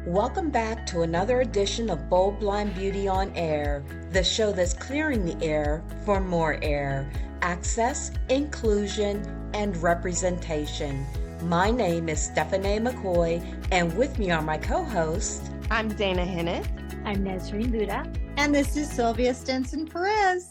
Welcome back to another edition of Bold Blind Beauty on Air, the show that's clearing the air for more air, access, inclusion, and representation. My name is Stephanie McCoy, and with me are my co-hosts. I'm Dana Hinnett. I'm Nasreen Bhutta. And this is Sylvia Stinson Perez.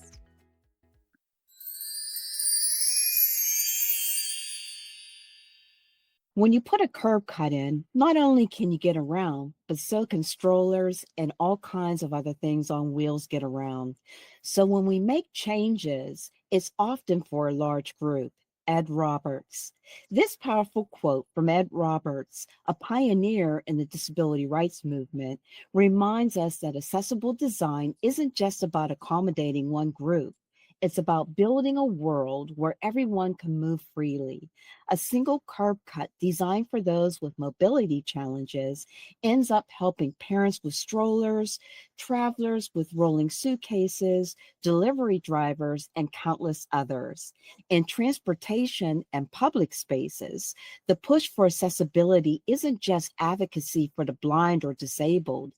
When you put a curb cut in, not only can you get around, but so can strollers and all kinds of other things on wheels get around. So when we make changes, it's often for a large group. Ed Roberts. This powerful quote from Ed Roberts, a pioneer in the disability rights movement, reminds us that accessible design isn't just about accommodating one group. It's about building a world where everyone can move freely. A single curb cut designed for those with mobility challenges ends up helping parents with strollers, travelers with rolling suitcases, delivery drivers, and countless others. In transportation and public spaces, the push for accessibility isn't just advocacy for the blind or disabled.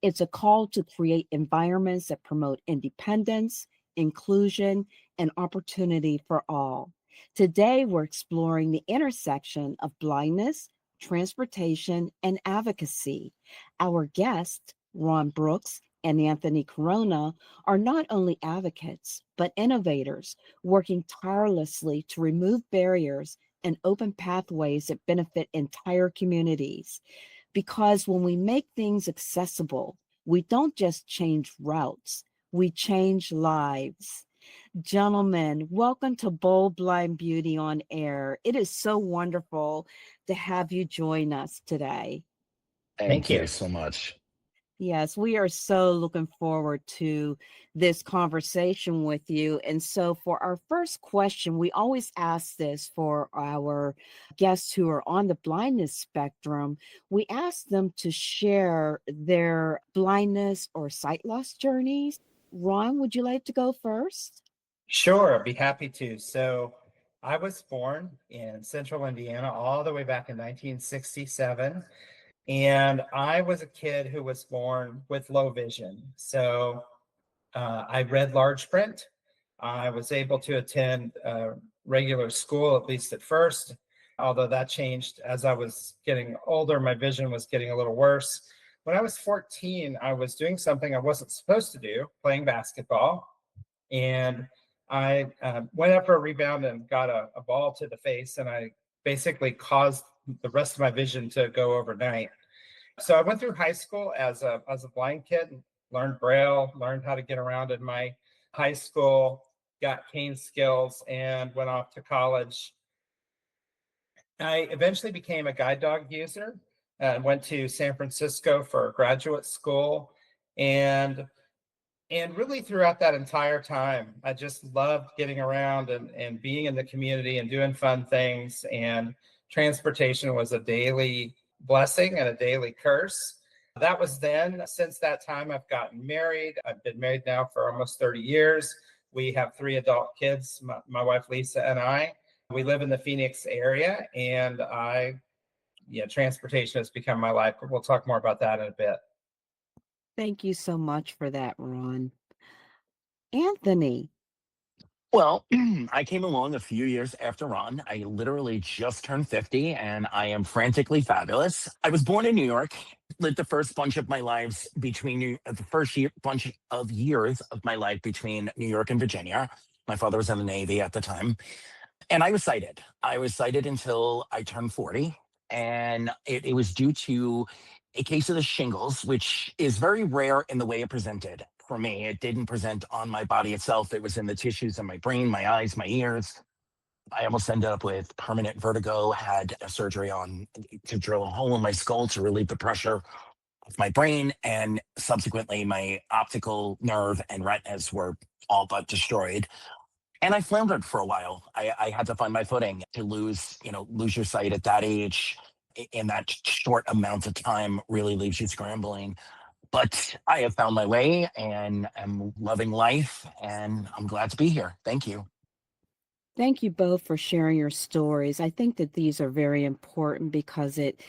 It's a call to create environments that promote independence, inclusion, and opportunity for all. Today, we're exploring the intersection of blindness, transportation, and advocacy. Our guests, Ron Brooks and Anthony Corona, are not only advocates, but innovators working tirelessly to remove barriers and open pathways that benefit entire communities. Because when we make things accessible, we don't just change routes, we change lives. Gentlemen, welcome to Bold Blind Beauty on Air. It is so wonderful to have you join us today. Thank you so much. Yes, we are so looking forward to this conversation with you. And so for our first question, we always ask this for our guests who are on the blindness spectrum. We ask them to share their blindness or sight loss journeys. Ron, would you like to go first? Sure, I'd be happy to. So I was born in central Indiana all the way back in 1967. And I was a kid who was born with low vision. So I read large print. I was able to attend regular school, at least at first, although that changed as I was getting older. My vision was getting a little worse. When I was 14, I was doing something I wasn't supposed to do, playing basketball. And I went up for a rebound and got a ball to the face, and I basically caused the rest of my vision to go overnight. So I went through high school as a blind kid, learned Braille, learned how to get around in my high school, got cane skills, and went off to college. I eventually became a guide dog user and went to San Francisco for graduate school. And really throughout that entire time, I just loved getting around and being in the community and doing fun things. And transportation was a daily blessing and a daily curse. That was then. Since that time, I've gotten married. I've been married now for almost 30 years. We have 3 adult kids, my wife, Lisa, and I. We live in the Phoenix area, and transportation has become my life, but we'll talk more about that in a bit. Thank you so much for that, Ron. Anthony. Well, I came along a few years after Ron. I literally just turned 50 and I am frantically fabulous. I was born in New York, lived the first bunch of my lives bunch of years of my life between New York and Virginia. My father was in the Navy at the time. And I was sighted. I was sighted until I turned 40. And it was due to a case of the shingles, which is very rare in the way it presented. For me, it didn't present on my body itself. It was in the tissues in my brain, my eyes, my ears. I almost ended up with permanent vertigo, had a surgery to drill a hole in my skull to relieve the pressure of my brain. And subsequently, my optical nerve and retinas were all but destroyed. And I floundered for a while. I had to find my footing. To lose your sight at that age in that short amount of time really leaves you scrambling. But I have found my way and am loving life, and I'm glad to be here. Thank you. Thank you both for sharing your stories. I think that these are very important because it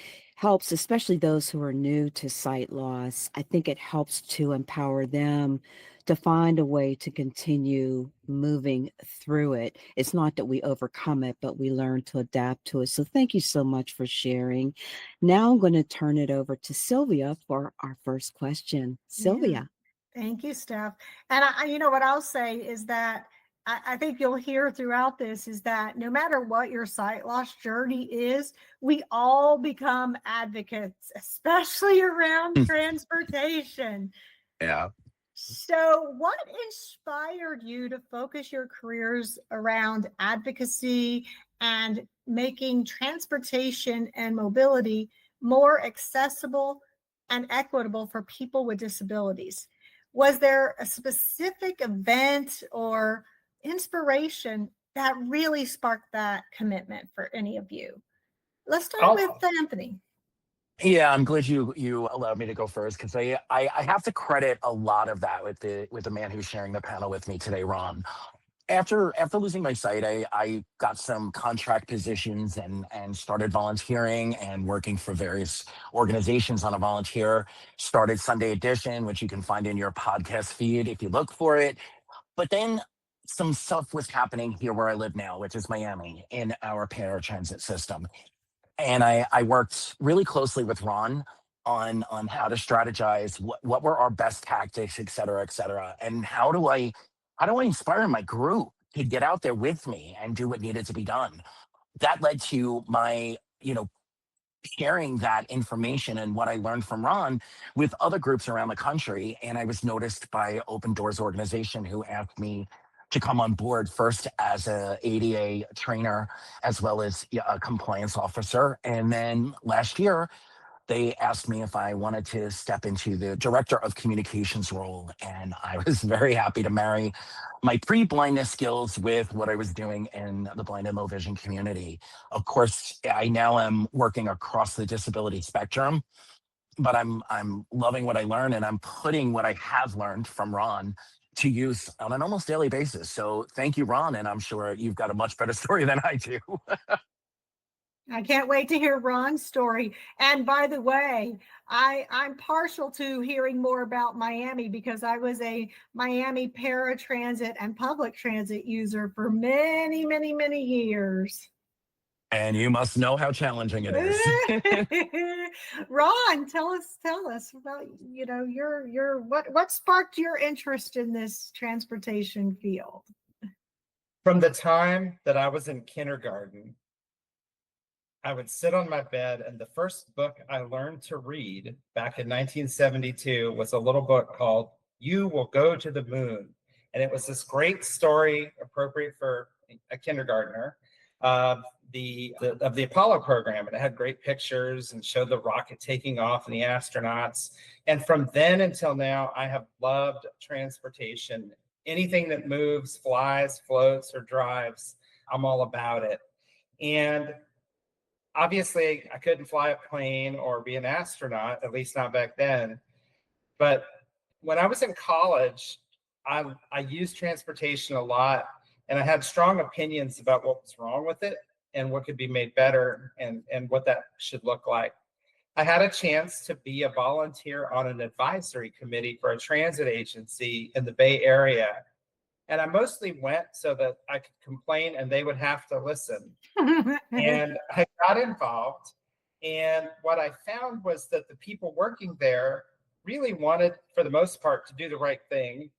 helps, especially those who are new to sight loss. I think it helps to empower them to find a way to continue moving through it. It's not that we overcome it, but we learn to adapt to it. So thank you so much for sharing. Now I'm going to turn it over to Sylvia for our first question. Yeah. Sylvia. Thank you, Steph. And you know what I'll say is that I think you'll hear throughout this is that no matter what your sight loss journey is, we all become advocates, especially around transportation. Yeah. So, what inspired you to focus your careers around advocacy and making transportation and mobility more accessible and equitable for people with disabilities? Was there a specific event or inspiration that really sparked that commitment for any of you? Let's start with I'll, Anthony. Yeah, I'm glad you allowed me to go first because I have to credit a lot of that with the man who's sharing the panel with me today, Ron. After losing my sight, I got some contract positions and started volunteering and working for various organizations on a volunteer. Started Sunday Edition, which you can find in your podcast feed if you look for it. But then some stuff was happening here where I live now, which is Miami, in our paratransit system. And I worked really closely with Ron on how to strategize what were our best tactics, et cetera, et cetera. And how do I inspire my group to get out there with me and do what needed to be done? That led to my, sharing that information and what I learned from Ron with other groups around the country. And I was noticed by Open Doors organization who asked me to come on board first as a ADA trainer as well as a compliance officer. And then last year, they asked me if I wanted to step into the director of communications role. And I was very happy to marry my pre-blindness skills with what I was doing in the blind and low vision community. Of course, I now am working across the disability spectrum, but I'm loving what I learn and I'm putting what I have learned from Ron to use on an almost daily basis. So thank you, Ron. And I'm sure you've got a much better story than I do. I can't wait to hear Ron's story. And by the way, I'm partial to hearing more about Miami because I was a Miami paratransit and public transit user for many, many, many years. And you must know how challenging it is. Ron, tell us about, your what sparked your interest in this transportation field? from the time that I was in kindergarten, I would sit on my bed, and the first book I learned to read back in 1972 was a little book called You Will Go to the Moon. And it was this great story appropriate for a kindergartner of the Apollo program. And it had great pictures and showed the rocket taking off and the astronauts. And from then until now, I have loved transportation. Anything that moves, flies, floats, or drives, I'm all about it. And obviously, I couldn't fly a plane or be an astronaut, at least not back then. But when I was in college, I used transportation a lot, and I had strong opinions about what was wrong with it and what could be made better and what that should look like. I had a chance to be a volunteer on an advisory committee for a transit agency in the Bay Area. And I mostly went so that I could complain and they would have to listen. And I got involved. And what I found was that the people working there really wanted, for the most part, to do the right thing,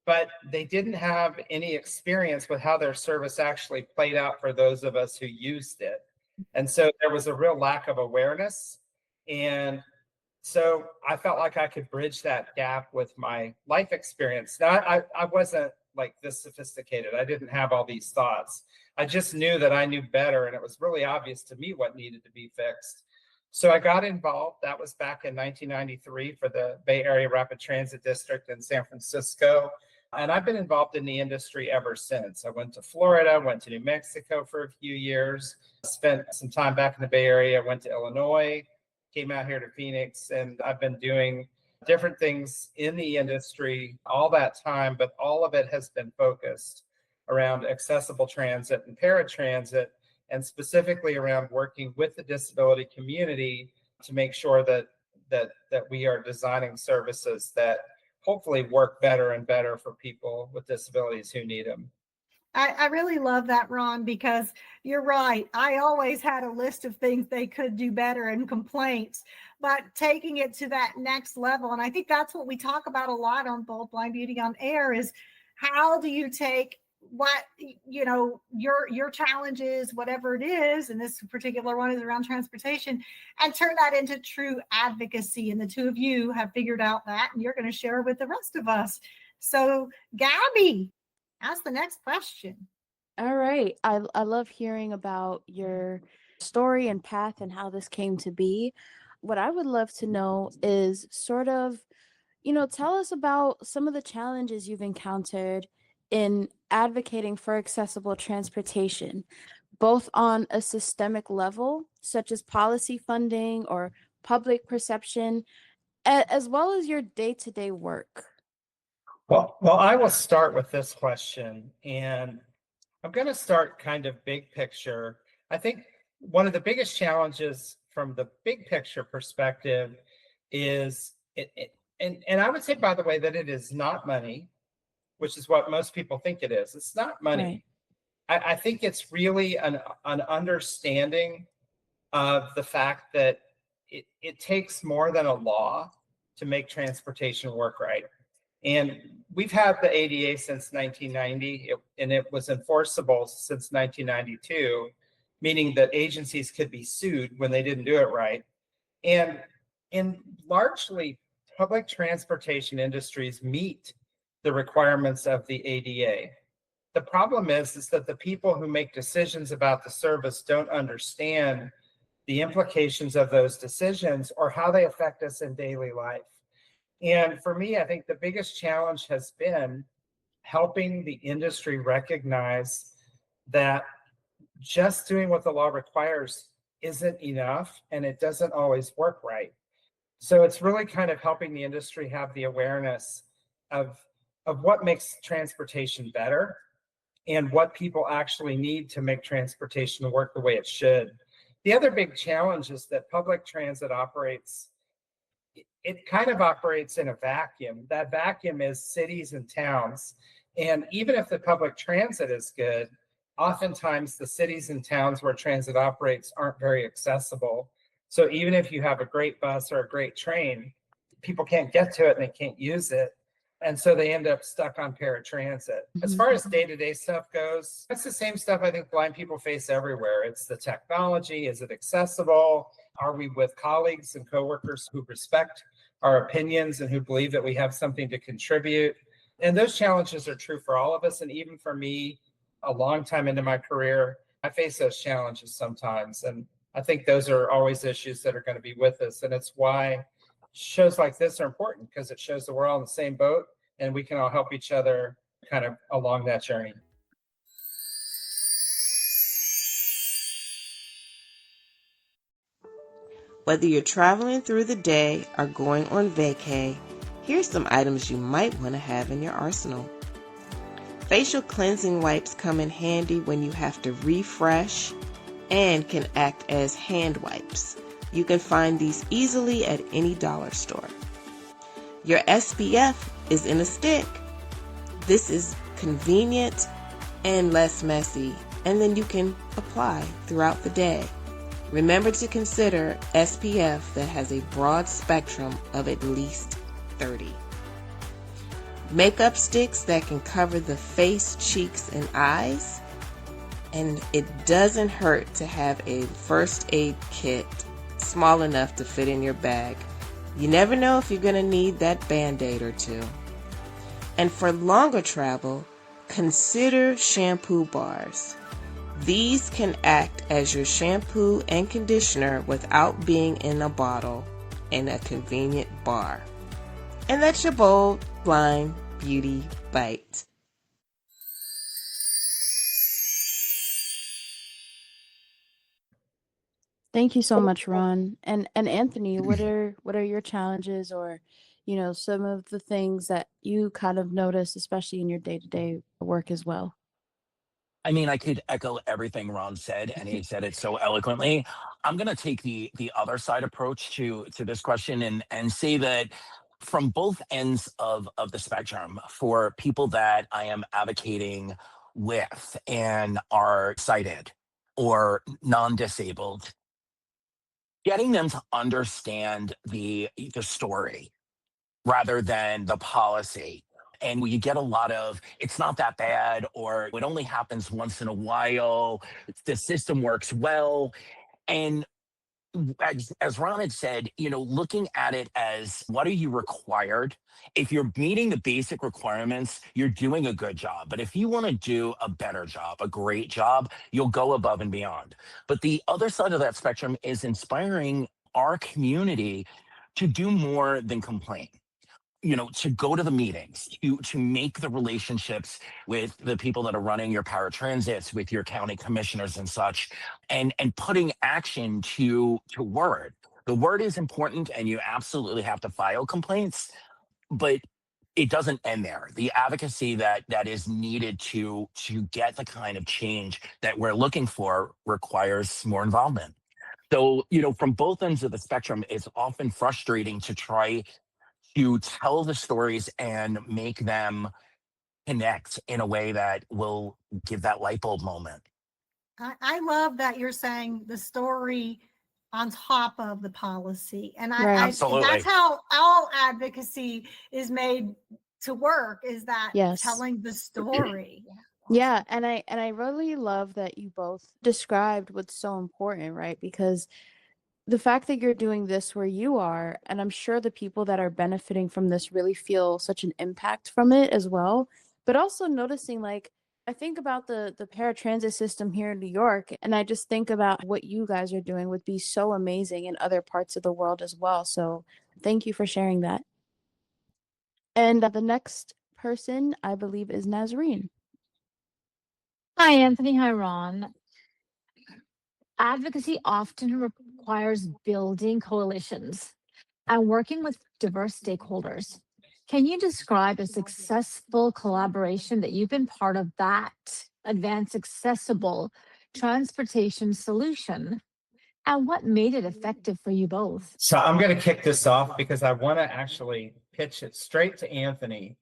but they didn't have any experience with how their service actually played out for those of us who used it. And so there was a real lack of awareness. And so I felt like I could bridge that gap with my life experience. Now, I wasn't like this sophisticated. I didn't have all these thoughts. I just knew that I knew better, and it was really obvious to me what needed to be fixed. So I got involved. That was back in 1993 for the Bay Area Rapid Transit District in San Francisco. And I've been involved in the industry ever since. I went to Florida, went to New Mexico for a few years, spent some time back in the Bay Area, went to Illinois, came out here to Phoenix, and I've been doing different things in the industry all that time, but all of it has been focused around accessible transit and paratransit and specifically around working with the disability community to make sure that we are designing services that hopefully work better and better for people with disabilities who need them. I really love that, Ron, because you're right. I always had a list of things they could do better and complaints, but taking it to that next level. And I think that's what we talk about a lot on Bold Blind Beauty on Air is how do you take what, you know, your challenges, whatever it is, and this particular one is around transportation, and turn that into true advocacy. And the two of you have figured out that, and you're going to share with the rest of us. So, Gabby, ask the next question. All right. I love hearing about your story and path and how this came to be. What I would love to know is sort of, tell us about some of the challenges you've encountered in advocating for accessible transportation, both on a systemic level, such as policy funding or public perception, as well as your day-to-day work. Well, I will start with this question, and I'm going to start kind of big picture. I think one of the biggest challenges from the big picture perspective is and I would say, by the way, that it is not money, which is what most people think it is. It's not money. Right. I think it's really an understanding of the fact that it takes more than a law to make transportation work right. And we've had the ADA since 1990, and it was enforceable since 1992, meaning that agencies could be sued when they didn't do it right. And largely, public transportation industries meet the requirements of the ADA. The problem is that the people who make decisions about the service don't understand the implications of those decisions or how they affect us in daily life. And for me, I think the biggest challenge has been helping the industry recognize that just doing what the law requires isn't enough, and it doesn't always work right. So it's really kind of helping the industry have the awareness of what makes transportation better and what people actually need to make transportation work the way it should. The other big challenge is that public transit operates in a vacuum. That vacuum is cities and towns. And even if the public transit is good, oftentimes the cities and towns where transit operates aren't very accessible. So even if you have a great bus or a great train, people can't get to it and they can't use it. And so they end up stuck on paratransit. As far as day-to-day stuff goes, it's the same stuff I think blind people face everywhere. It's the technology. Is it accessible? Are we with colleagues and coworkers who respect our opinions and who believe that we have something to contribute? And those challenges are true for all of us. And even for me, a long time into my career, I face those challenges sometimes. And I think those are always issues that are going to be with us. And it's why shows like this are important, because it shows that we're all in the same boat and we can all help each other kind of along that journey. Whether you're traveling through the day or going on vacay, here's some items you might want to have in your arsenal. Facial cleansing wipes come in handy when you have to refresh and can act as hand wipes. You can find these easily at any dollar store. Your SPF is in a stick. This is convenient and less messy, and then you can apply throughout the day. Remember to consider SPF that has a broad spectrum of at least 30. Makeup sticks that can cover the face, cheeks, and eyes. And it doesn't hurt to have a first aid kit small enough to fit in your bag. You never know if you're going to need that Band-Aid or two. And for longer travel, consider shampoo bars. These can act as your shampoo and conditioner without being in a bottle in a convenient bar. And that's your Bold Blind Beauty Byte. Thank you so much, Ron. And Anthony, what are your challenges or, some of the things that you kind of notice, especially in your day-to-day work as well? I mean, I could echo everything Ron said, and he said it so eloquently. I'm going to take the other side approach to this question and say that from both ends of the spectrum, for people that I am advocating with and are sighted or non-disabled, getting them to understand the story rather than the policy. And you get a lot of, it's not that bad, or it only happens once in a while. The system works well. And as Ron had said, looking at it as what are you required? If you're meeting the basic requirements, you're doing a good job. But if you want to do a better job, a great job, you'll go above and beyond. But the other side of that spectrum is inspiring our community to do more than complain, to go to the meetings, to make the relationships with the people that are running your paratransits, with your county commissioners and such, and putting action to word. The word is important, and you absolutely have to file complaints, but it doesn't end there. The advocacy that is needed to get the kind of change that we're looking for requires more involvement. So, from both ends of the spectrum, it's often frustrating to try to tell the stories and make them connect in a way that will give that light bulb moment. I love that you're saying the story on top of the policy. And Right. Absolutely. that's how all advocacy is made to work, is that Yes. telling the story. Yeah, and I really love that you both described what's so important, right? Because the fact that you're doing this where you are, and I'm sure the people that are benefiting from this really feel such an impact from it as well. But also noticing, like, I think about the paratransit system here in New York, and I just think about what you guys are doing would be so amazing in other parts of the world as well. So thank you for sharing that. And the next person, I believe, is Nasreen. Hi, Anthony. Hi, Ron. Advocacy often requires building coalitions and working with diverse stakeholders. Can you describe a successful collaboration that you've been part of that advanced accessible transportation solution, and what made it effective for you both? So I'm going to kick this off because I want to actually pitch it straight to Anthony.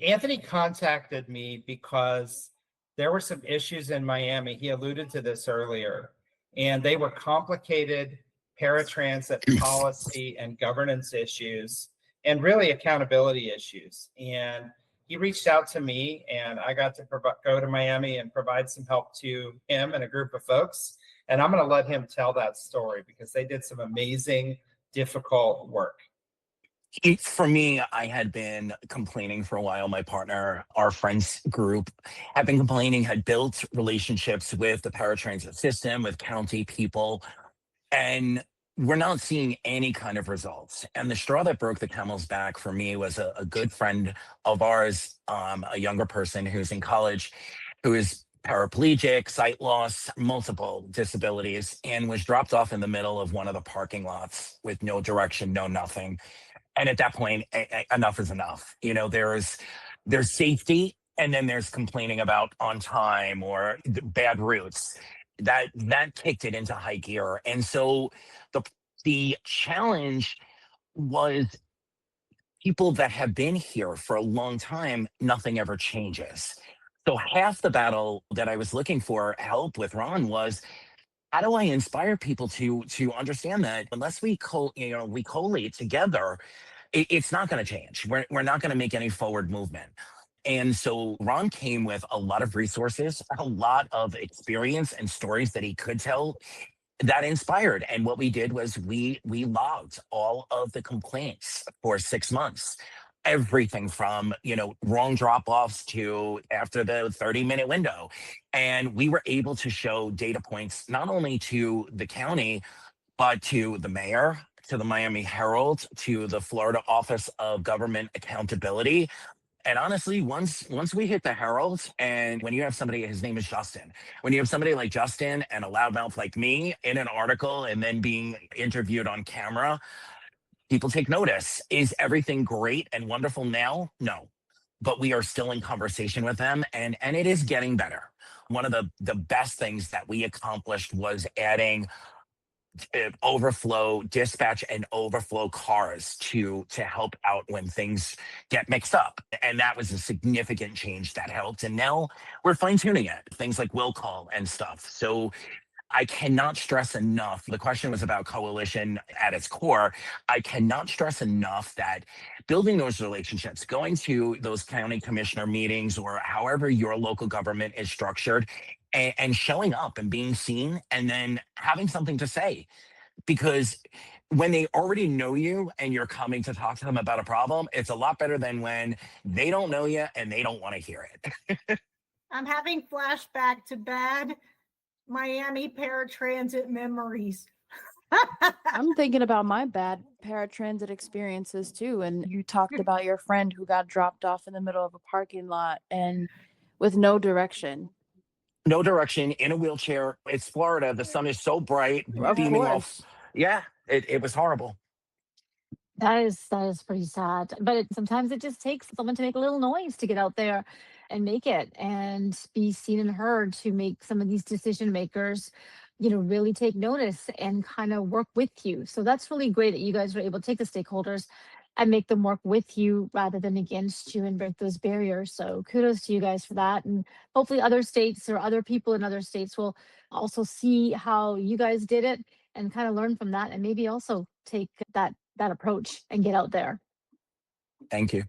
Anthony contacted me because there were some issues in Miami. He alluded to this earlier, and they were complicated paratransit policy and governance issues, and really accountability issues. And he reached out to me, and I got to go to Miami and provide some help to him and a group of folks. And I'm going to let him tell that story because they did some amazing, difficult work. For me, I had been complaining for a while. My partner, our friends group, had been complaining, had built relationships with the paratransit system, with county people, and we're not seeing any kind of results. And the straw that broke the camel's back for me was a good friend of ours, a younger person who's in college, who is paraplegic, sight loss, multiple disabilities, and was dropped off in the middle of one of the parking lots with no direction, no nothing. And at that point, enough is enough. There's safety, and then there's complaining about on time or bad routes. That kicked it into high gear. And so the challenge was people that have been here for a long time, nothing ever changes. So half the battle that I was looking for help with, Ron, was how do I inspire people to understand that unless we collate together, it's not going to change. We're not going to make any forward movement. And so Ron came with a lot of resources, a lot of experience and stories that he could tell that inspired. And what we did was we logged all of the complaints for 6 months. Everything from, wrong drop-offs to after the 30-minute window. And we were able to show data points, not only to the county, but to the mayor, to the Miami Herald, to the Florida Office of Government Accountability. And honestly, once we hit the Herald, and when you have somebody, his name is Justin, when you have somebody like Justin and a loudmouth like me in an article and then being interviewed on camera, people take notice. Is everything great and wonderful now? No. but we are still in conversation with them, and it is getting better. One of the best things that we accomplished was adding overflow dispatch and overflow cars to help out when things get mixed up, and that was a significant change that helped. And now we're fine-tuning it, things like will call and stuff. So I cannot stress enough. The question was about coalition at its core. I cannot stress enough that building those relationships, going to those county commissioner meetings or however your local government is structured, and showing up and being seen, and then having something to say. Because when they already know you and you're coming to talk to them about a problem, it's a lot better than when they don't know you and they don't want to hear it. I'm having flashback to bad Miami paratransit memories. I'm thinking about my bad paratransit experiences too. And you talked about your friend who got dropped off in the middle of a parking lot and with no direction. No direction, in a wheelchair. It's Florida. The sun is so bright, Of beaming course. off. Yeah, it was horrible. That is pretty sad. But sometimes it just takes someone to make a little noise to get out there and make it and be seen and heard, to make some of these decision makers, really take notice and kind of work with you. So that's really great that you guys were able to take the stakeholders and make them work with you rather than against you and break those barriers. So kudos to you guys for that. And hopefully other states or other people in other states will also see how you guys did it and kind of learn from that, and maybe also take that approach and get out there. Thank you.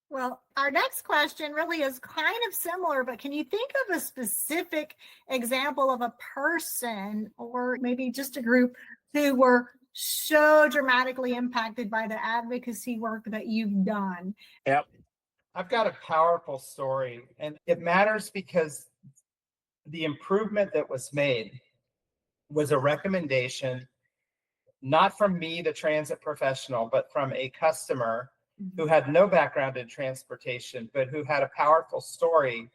Well, our next question really is kind of similar, but can you think of a specific example of a person or maybe just a group who were so dramatically impacted by the advocacy work that you've done? Yep. I've got a powerful story, and it matters because the improvement that was made was a recommendation, not from me, the transit professional, but from a customer who had no background in transportation, but who had a powerful story,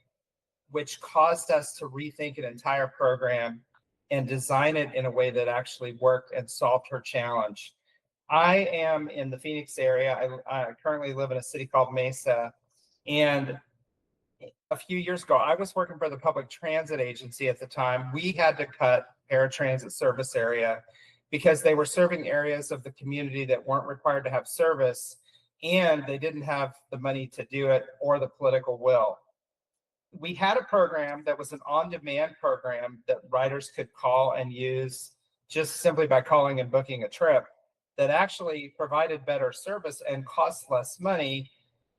which caused us to rethink an entire program and design it in a way that actually worked and solved her challenge. I am in the Phoenix area. I currently live in a city called Mesa. And a few years ago, I was working for the public transit agency at the time. We had to cut paratransit service area because they were serving areas of the community that weren't required to have service, and they didn't have the money to do it or the political will. We had a program that was an on-demand program that riders could call and use just simply by calling and booking a trip, that actually provided better service and cost less money.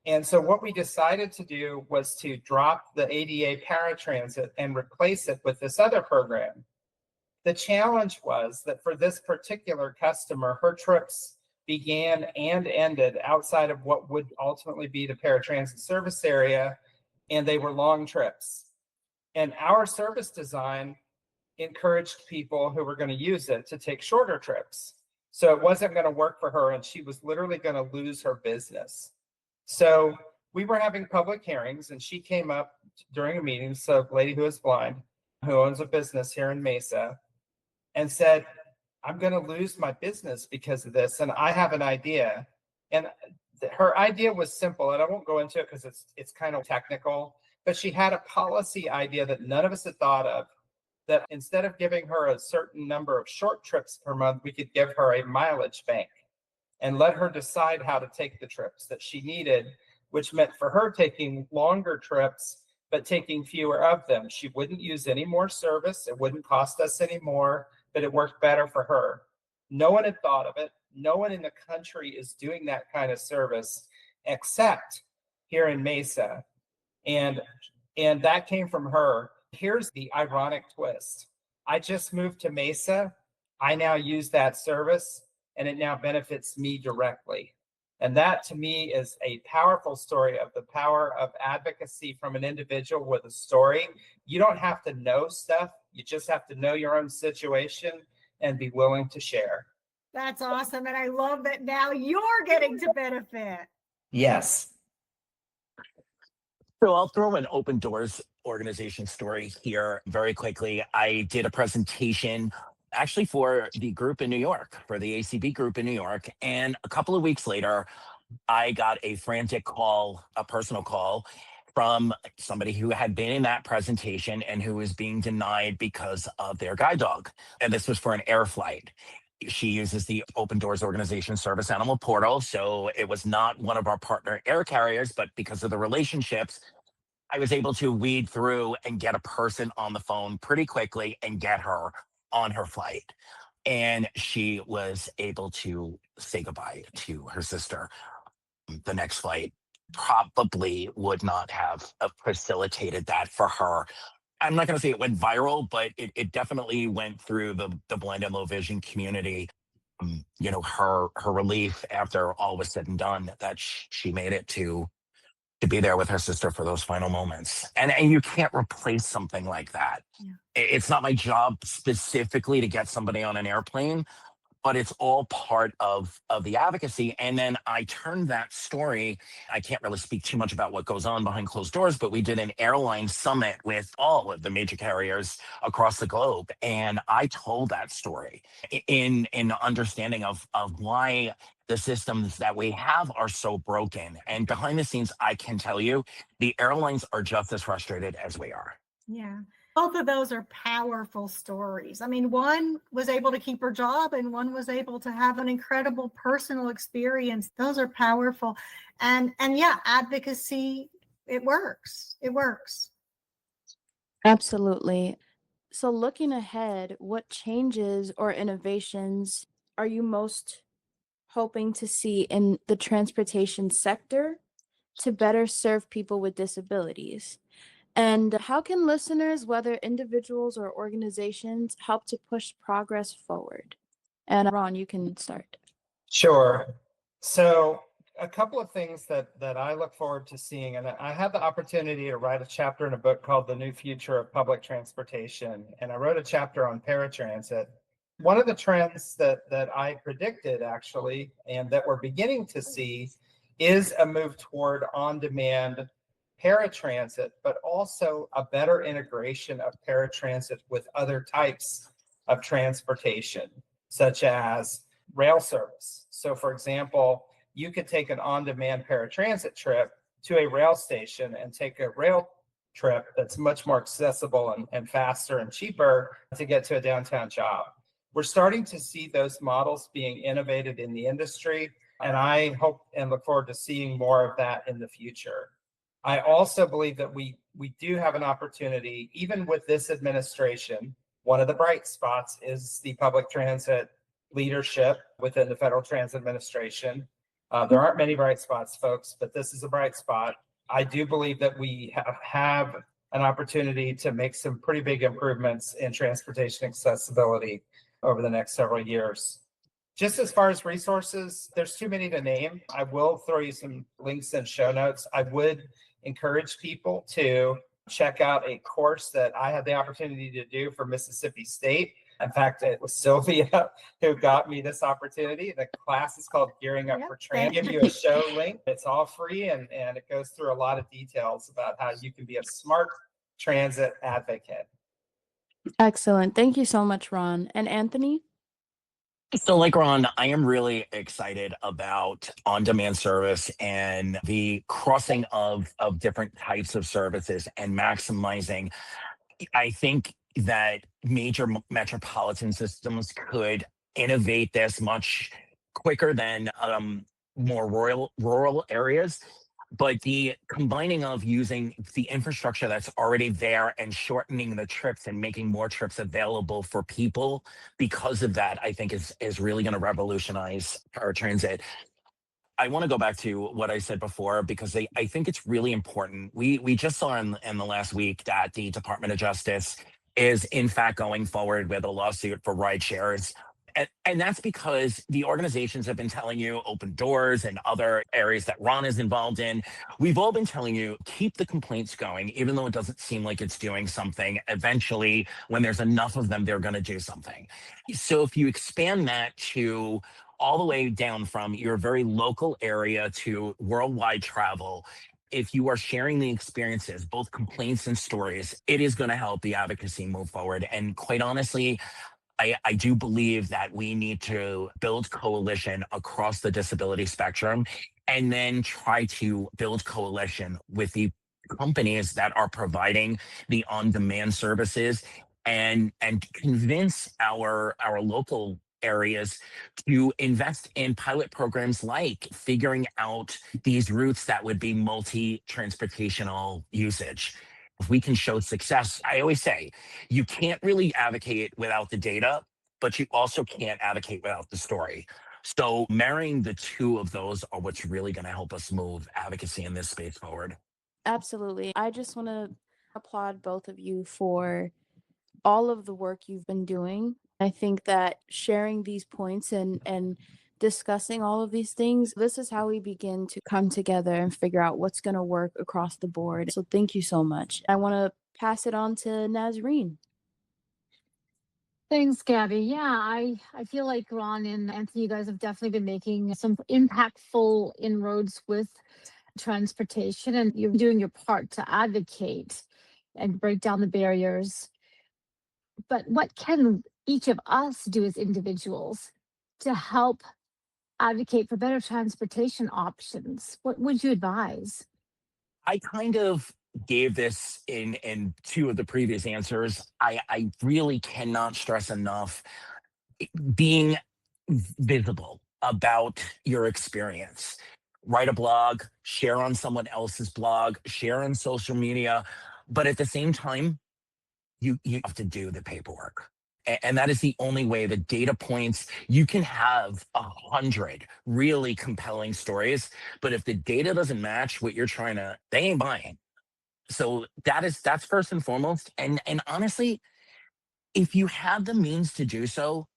And so what we decided to do was to drop the ADA paratransit and replace it with this other program. The challenge was that for this particular customer, her trips began and ended outside of what would ultimately be the paratransit service area, and they were long trips. And our service design encouraged people who were going to use it to take shorter trips. So it wasn't going to work for her, and she was literally going to lose her business. So we were having public hearings, and she came up during a meeting, so a lady who is blind, who owns a business here in Mesa, and said, I'm going to lose my business because of this, and I have an idea. And her idea was simple, and I won't go into it because it's kind of technical, but she had a policy idea that none of us had thought of, that instead of giving her a certain number of short trips per month, we could give her a mileage bank and let her decide how to take the trips that she needed, which meant for her taking longer trips, but taking fewer of them. She wouldn't use any more service. It wouldn't cost us any more, but it worked better for her. No one had thought of it. No one in the country is doing that kind of service except here in Mesa. And that came from her. Here's the ironic twist. I just moved to Mesa. I now use that service, and it now benefits me directly. And that to me is a powerful story of the power of advocacy from an individual with a story. You don't have to know stuff. You just have to know your own situation and be willing to share. That's awesome. And I love that now you're getting to benefit. Yes. So I'll throw an Open Doors organization story here very quickly. I did a presentation actually for the group in New York, for the ACB group in New York. And a couple of weeks later, I got a frantic call, a personal call from somebody who had been in that presentation and who was being denied because of their guide dog. And this was for an air flight. She uses the Open Doors Organization Service Animal Portal. So it was not one of our partner air carriers, but because of the relationships, I was able to weed through and get a person on the phone pretty quickly and get her on her flight. And she was able to say goodbye to her sister. The next flight probably would not have facilitated that for her. I'm not going to say it went viral, but it definitely went through the blind and low vision community. Her relief after all was said and done that she made it to be there with her sister for those final moments. And you can't replace something like that. Yeah. It's not my job specifically to get somebody on an airplane, but it's all part of the advocacy. And then I turned that story. I can't really speak too much about what goes on behind closed doors, but we did an airline summit with all of the major carriers across the globe. And I told that story in understanding of why the systems that we have are so broken. And behind the scenes, I can tell you, the airlines are just as frustrated as we are. Yeah. Both of those are powerful stories. I mean, one was able to keep her job and one was able to have an incredible personal experience. Those are powerful. And yeah, advocacy, it works. It works. Absolutely. So, looking ahead, what changes or innovations are you most hoping to see in the transportation sector to better serve people with disabilities? And how can listeners, whether individuals or organizations, help to push progress forward? And Ron, you can start. Sure. So a couple of things that I look forward to seeing, and I had the opportunity to write a chapter in a book called The New Future of Public Transportation, and I wrote a chapter on paratransit. One of the trends that I predicted actually, and that we're beginning to see, is a move toward on-demand paratransit, but also a better integration of paratransit with other types of transportation, such as rail service. So for example, you could take an on-demand paratransit trip to a rail station and take a rail trip that's much more accessible and faster and cheaper to get to a downtown job. We're starting to see those models being innovated in the industry, and I hope and look forward to seeing more of that in the future. I also believe that we do have an opportunity, even with this administration. One of the bright spots is the public transit leadership within the Federal Transit Administration. There aren't many bright spots, folks, but this is a bright spot. I do believe that we have an opportunity to make some pretty big improvements in transportation accessibility over the next several years. Just as far as resources, there's too many to name. I will throw you some links and show notes. I would encourage people to check out a course that I had the opportunity to do for Mississippi State. In fact, it was Sylvia who got me this opportunity. The class is called Gearing Up for Transit. I'll give you a show link. It's all free, and it goes through a lot of details about how you can be a smart transit advocate. Excellent. Thank you so much, Ron. And Anthony? So, like Ron, I am really excited about on-demand service and the crossing of different types of services and maximizing. I think that major metropolitan systems could innovate this much quicker than more rural areas. But the combining of using the infrastructure that's already there and shortening the trips and making more trips available for people because of that, I think is really going to revolutionize paratransit. I want to go back to what I said before because I think it's really important. We just saw in the last week that the Department of Justice is in fact going forward with a lawsuit for ride shares. And that's because the organizations have been telling you, Open Doors and other areas that Ron is involved in, we've all been telling you, keep the complaints going, even though it doesn't seem like it's doing something. Eventually, when there's enough of them, they're going to do something. So if you expand that to all the way down from your very local area to worldwide travel, if you are sharing the experiences, both complaints and stories, it is going to help the advocacy move forward. And quite honestly, I do believe that we need to build coalition across the disability spectrum and then try to build coalition with the companies that are providing the on-demand services, and convince our local areas to invest in pilot programs like figuring out these routes that would be multi-transportational usage. If we can show success, I always say you can't really advocate without the data, but you also can't advocate without the story. So marrying the two of those are what's really going to help us move advocacy in this space forward. Absolutely. I just want to applaud both of you for all of the work you've been doing. I think that sharing these points and discussing all of these things, this is how we begin to come together and figure out what's going to work across the board. So thank you so much. I want to pass it on to Nasreen. Thanks, Gabby. Yeah, I feel like Ron and Anthony, you guys have definitely been making some impactful inroads with transportation, and you're doing your part to advocate and break down the barriers. But what can each of us do as individuals to help advocate for better transportation options? What would you advise? I kind of gave this in two of the previous answers. I really cannot stress enough being visible about your experience. Write a blog, share on someone else's blog, share on social media, but at the same time, you have to do the paperwork. And that is the only way. The data points, you can have 100 really compelling stories, but if the data doesn't match what you're trying to, they ain't buying. So that's first and foremost. And honestly, if you have the means to do so,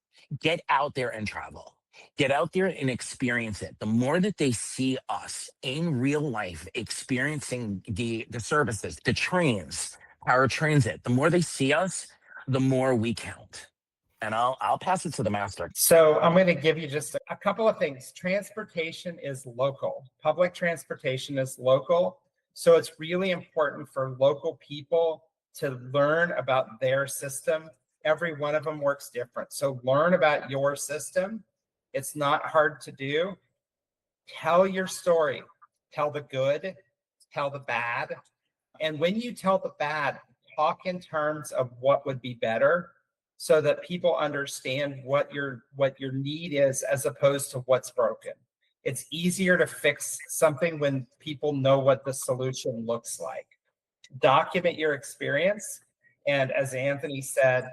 get out there and travel. Get out there and experience it. The more that they see us in real life experiencing the services, the trains, paratransit, the more they see us, the more we count. And I'll pass it to the master. So I'm going to give you just a couple of things. Transportation is local. Public transportation is local. So it's really important for local people to learn about their system. Every one of them works different. So learn about your system. It's not hard to do. Tell your story. Tell the good, tell the bad. And when you tell the bad, talk in terms of what would be better, so that people understand what your need is as opposed to what's broken. It's easier to fix something when people know what the solution looks like. Document your experience. And as Anthony said,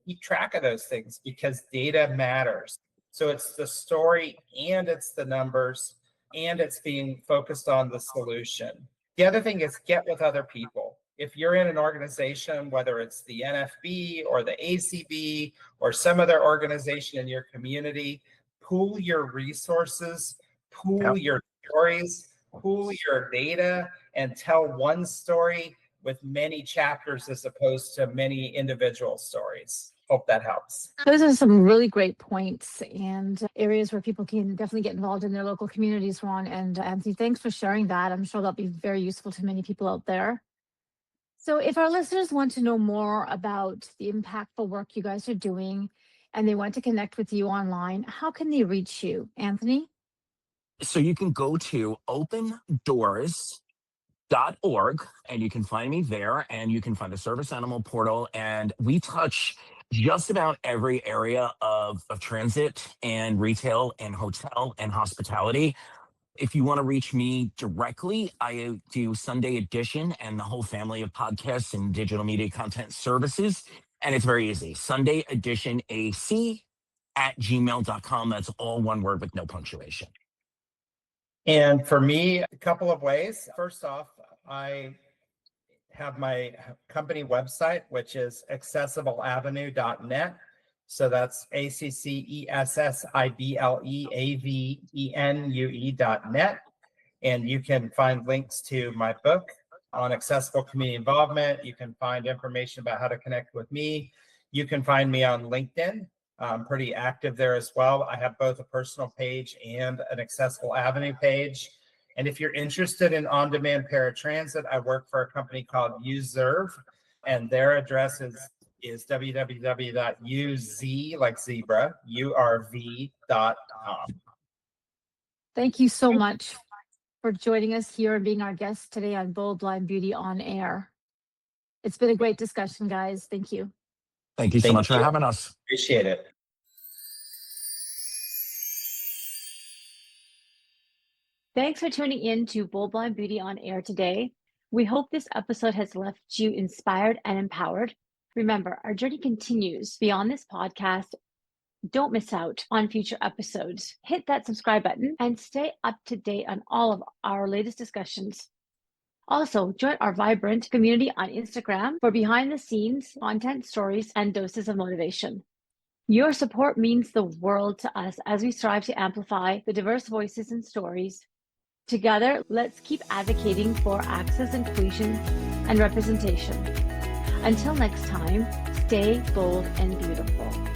keep track of those things because data matters. So it's the story and it's the numbers and it's being focused on the solution. The other thing is get with other people. If you're in an organization, whether it's the NFB or the ACB or some other organization in your community, pool your resources, pool your stories, pool your data, and tell one story with many chapters as opposed to many individual stories. Hope that helps. Those are some really great points and areas where people can definitely get involved in their local communities, Ron and Anthony. Thanks for sharing that. I'm sure that'll be very useful to many people out there. So if our listeners want to know more about the impactful work you guys are doing and they want to connect with you online, how can they reach you, Anthony? So you can go to opendoors.org and you can find me there, and you can find the service animal portal, and we touch just about every area of transit and retail and hotel and hospitality. If you want to reach me directly, I do Sunday Edition and the whole family of podcasts and digital media content services. And it's very easy. Sunday Edition AC at gmail.com. That's all one word with no punctuation. And for me, a couple of ways. First off, I have my company website, which is accessibleavenue.net. So that's accessibleavenue.net. And you can find links to my book on accessible community involvement. You can find information about how to connect with me. You can find me on LinkedIn. I'm pretty active there as well. I have both a personal page and an Accessible Avenue page. And if you're interested in on-demand paratransit, I work for a company called Userve, and their address is www.uz, like zebra, urv.com. Thank you so much for joining us here and being our guest today on Bold Blind Beauty on Air. It's been a great discussion, guys. Thank you. Thank you so much for having us. Appreciate it. Thanks for tuning in to Bold Blind Beauty on Air today. We hope this episode has left you inspired and empowered. Remember, our journey continues beyond this podcast. Don't miss out on future episodes. Hit that subscribe button and stay up to date on all of our latest discussions. Also, join our vibrant community on Instagram for behind the scenes content, stories, and doses of motivation. Your support means the world to us as we strive to amplify the diverse voices and stories. Together, let's keep advocating for access, inclusion, and representation. Until next time, stay bold and beautiful.